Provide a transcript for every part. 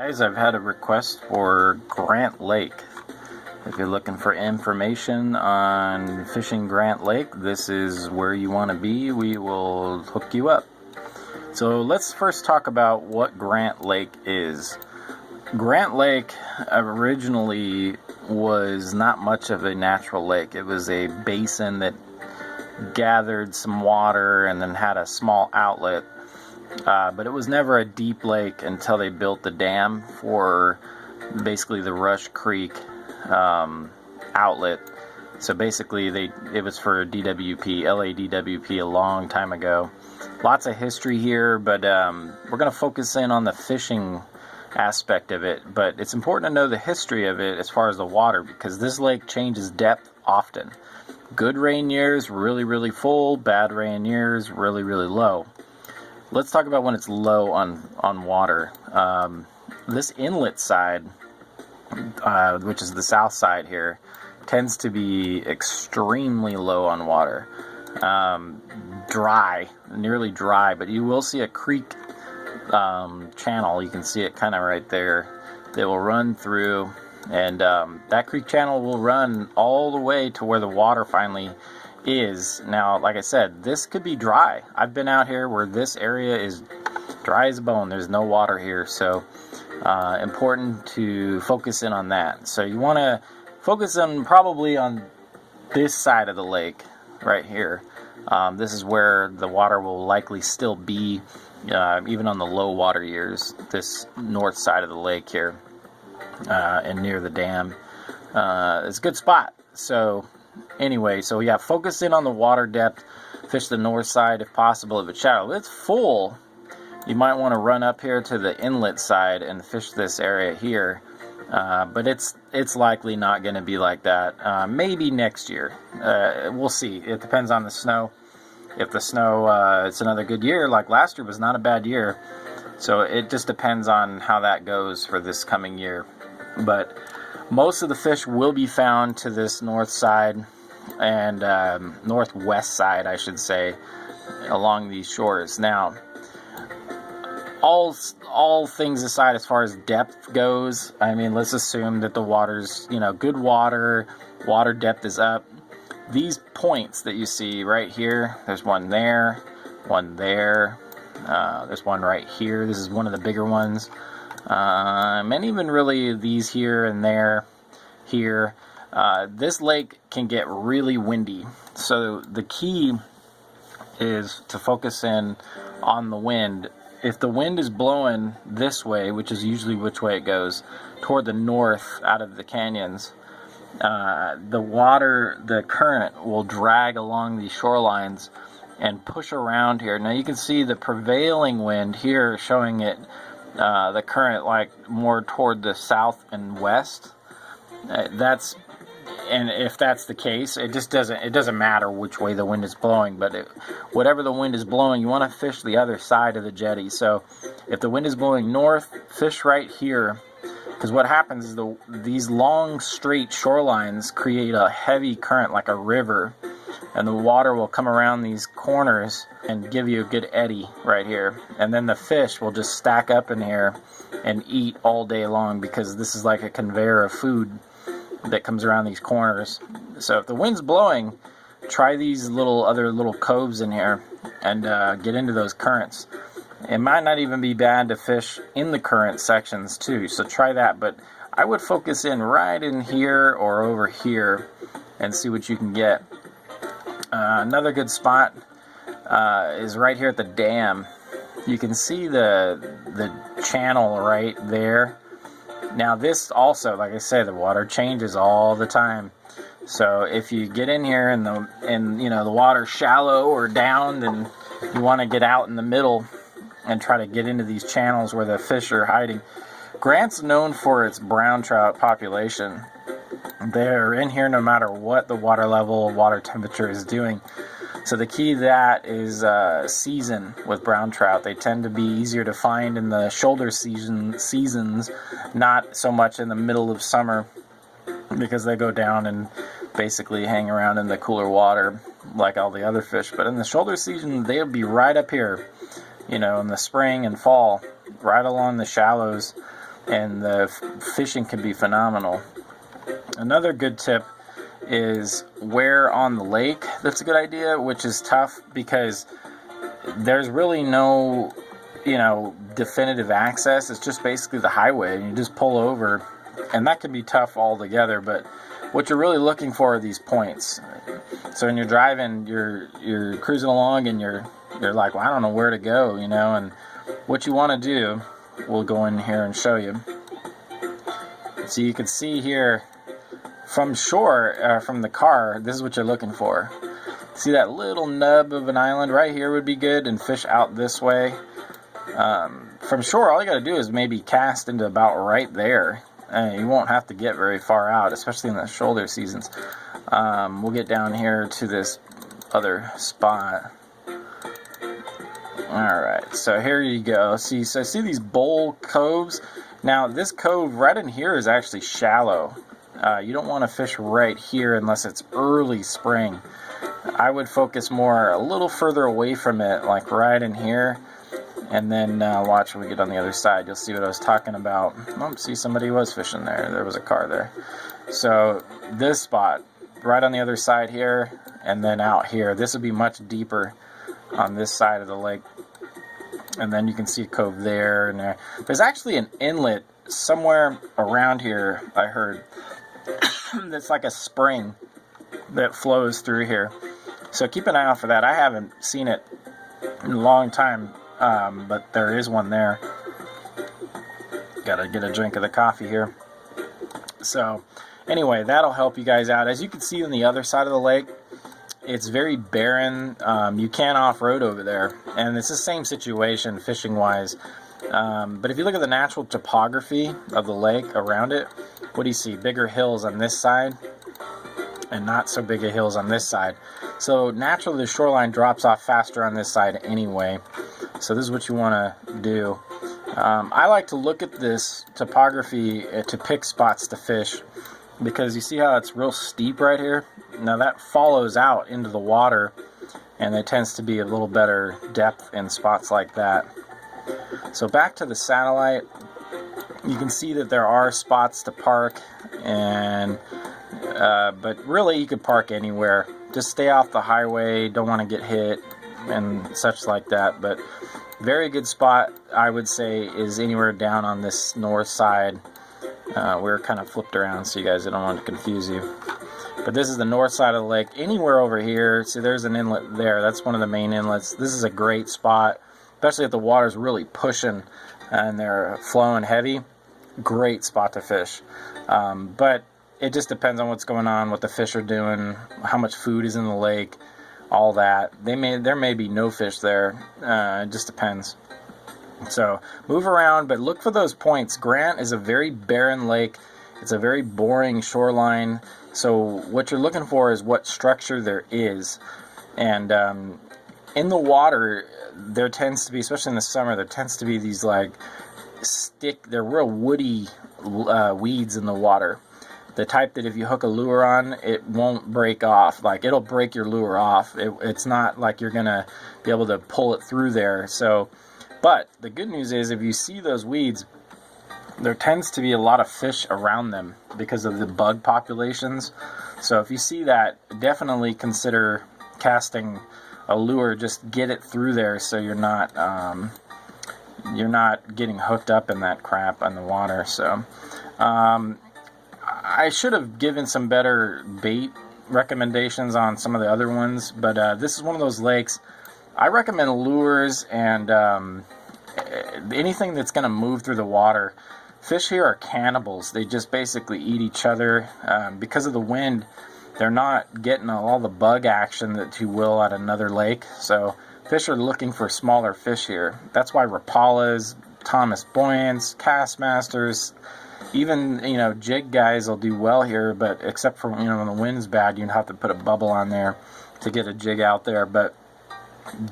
Guys, I've had a request for Grant Lake. If you're looking for information on fishing Grant Lake, this is where you want to be. We will hook you up. So let's first talk about what Grant Lake is. Grant Lake originally was not much of a natural lake. It was a basin that gathered some water and then had a small outlet. But it was never a deep lake until they built the dam for basically the Rush Creek outlet. So basically it was for DWP, LADWP, a long time ago. Lots of history here, but we're going to focus in on the fishing aspect of it. But it's important to know the history of it as far as the water, because this lake changes depth often. Good rain years, really, really full. Bad rain years, really, really low. Let's talk about when it's low on water. This inlet side, which is the south side here, tends to be extremely low on water. Dry, nearly dry, but you will see a creek channel. You can see it kind of right there. They will run through, and that creek channel will run all the way to where the water finally is. Now, like I said, this could be dry. I've been out here where this area is dry as a bone. There's no water here, so important to focus in on that. So you want to focus on probably on this side of the lake right here. This is where the water will likely still be, even on the low water years. This north side of the lake here, and near the dam, it's a good spot. So anyway, so yeah, focus in on the water depth. Fish the north side if possible. If it's shallow, if it's full, you might want to run up here to the inlet side and fish this area here. But it's likely not going to be like that. Maybe next year. We'll see. It depends on the snow. If the snow, it's another good year. Like last year was not a bad year. So it just depends on how that goes for this coming year. But most of the fish will be found to this north side and northwest side, I should say, along these shores. Now, all things aside, as far as depth goes, I mean, let's assume that the water's, good water depth is up. These points that you see right here, there's one there, there's one right here. This is one of the bigger ones. And even really these here and there, here. This lake can get really windy. So the key is to focus in on the wind. If the wind is blowing this way, which is usually which way it goes, toward the north out of the canyons, the current will drag along these shorelines and push around here. Now you can see the prevailing wind here showing it, the current like more toward the south and west. And if that's the case, it doesn't matter which way the wind is blowing, but whatever the wind is blowing, you want to fish the other side of the jetty. So if the wind is blowing north, fish right here, because what happens is these long straight shorelines create a heavy current like a river, and the water will come around these corners and give you a good eddy right here, and then the fish will just stack up in here and eat all day long, because this is like a conveyor of food that comes around these corners. So if the wind's blowing, try these other little coves in here and get into those currents. It might not even be bad to fish in the current sections too, so try that. But I would focus in right in here or over here and see what you can get. Another good spot is right here at the dam. You can see the channel right there. Now this also, like I say, the water changes all the time. So if you get in here and the water's shallow or down, then you want to get out in the middle and try to get into these channels where the fish are hiding. Grant's known for its brown trout population. They're in here no matter what the water level, water temperature is doing. So the key to that is season with brown trout. They tend to be easier to find in the shoulder seasons, not so much in the middle of summer, because they go down and basically hang around in the cooler water like all the other fish. But in the shoulder season, they'll be right up here, in the spring and fall, right along the shallows and the fishing can be phenomenal. Another good tip is where on the lake that's a good idea, which is tough because there's really no, definitive access. It's just basically the highway, and you just pull over, and that can be tough altogether. But what you're really looking for are these points. So when you're driving, you're cruising along, and you're like, well, I don't know where to go, and what you want to do, we'll go in here and show you. So you can see here from shore, from the car, this is what you're looking for. See that little nub of an island right here would be good, and fish out this way. From shore, all you got to do is maybe cast into about right there. You won't have to get very far out, especially in the shoulder seasons. We'll get down here to this other spot. Alright, so here you go. See these bowl coves? Now, this cove right in here is actually shallow. You don't want to fish right here unless it's early spring. I would focus more a little further away from it, like right in here. And then watch when we get on the other side. You'll see what I was talking about. Oh, see, somebody was fishing there. There was a car there. So this spot, right on the other side here, and then out here. This would be much deeper on this side of the lake. And then you can see a cove there and there. There's actually an inlet somewhere around here, I heard. That's like a spring that flows through here. So keep an eye out for that. I haven't seen it in a long time, but there is one there. Gotta get a drink of the coffee here. So anyway, that'll help you guys out. As you can see on the other side of the lake, it's very barren. You can't off-road over there, and it's the same situation fishing-wise. But if you look at the natural topography of the lake around it, what do you see? Bigger hills on this side and not so big of hills on this side. So naturally the shoreline drops off faster on this side anyway. So this is what you want to do. I like to look at this topography to pick spots to fish, because you see how it's real steep right here? Now that follows out into the water, and there tends to be a little better depth in spots like that. So back to the satellite, you can see that there are spots to park, and but really you could park anywhere. Just stay off the highway, don't want to get hit and such like that. But very good spot, I would say, is anywhere down on this north side. We're kind of flipped around so you guys don't want to confuse you. But this is the north side of the lake. Anywhere over here, see there's an inlet there. That's one of the main inlets. This is a great spot, especially if the water's really pushing and they're flowing heavy. Great spot to fish. But it just depends on what's going on, what the fish are doing, how much food is in the lake, all that. There may be no fish there. It just depends. So move around, but look for those points. Grant is a very barren lake. It's a very boring shoreline. So what you're looking for is what structure there is. And in the water, there tends to be, especially in the summer, there tends to be these like they're real woody weeds in the water. The type that if you hook a lure on, it won't break off. Like, it'll break your lure off. It's not like you're gonna be able to pull it through there. So, but the good news is, if you see those weeds, there tends to be a lot of fish around them because of the bug populations. So if you see that, definitely consider casting a lure. Just get it through there so you're not getting hooked up in that crap on the water. So I should have given some better bait recommendations on some of the other ones, but this is one of those lakes. I recommend lures and anything that's going to move through the water. Fish here are cannibals. They just basically eat each other. Because of the wind, they're not getting all the bug action that you will at another lake. So fish are looking for smaller fish here. That's why Rapalas, Thomas Buoyants, Castmasters, even, jig guys will do well here, but except for, when the wind's bad, you'd have to put a bubble on there to get a jig out there. But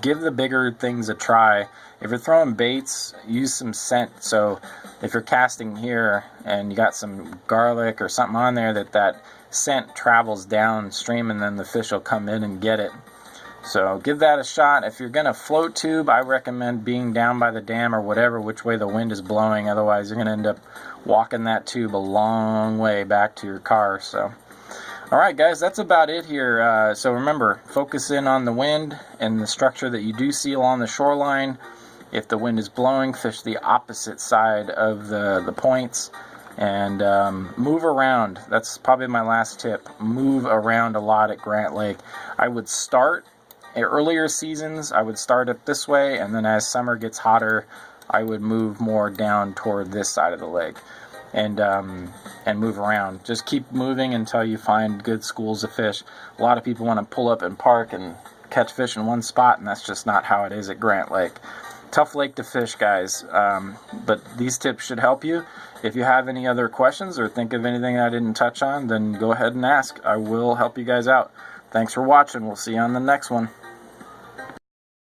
give the bigger things a try. If you're throwing baits, use some scent. So if you're casting here and you got some garlic or something on there, that scent travels downstream, and then the fish will come in and get it. So give that a shot. If you're going to float tube, I recommend being down by the dam or whatever, which way the wind is blowing. Otherwise, you're going to end up walking that tube a long way back to your car. So, all right, guys, that's about it here. So remember, focus in on the wind and the structure that you do see along the shoreline. If the wind is blowing, fish the opposite side of the points. And move around. That's probably my last tip. Move around a lot at Grant Lake. I would start earlier seasons, I would start it this way, and then as summer gets hotter, I would move more down toward this side of the lake, and move around. Just keep moving until you find good schools of fish. A lot of people want to pull up and park and catch fish in one spot, and that's just not how it is at Grant Lake. Tough lake to fish, guys, but these tips should help you. If you have any other questions or think of anything I didn't touch on, then go ahead and ask. I will help you guys out. Thanks for watching. We'll see you on the next one.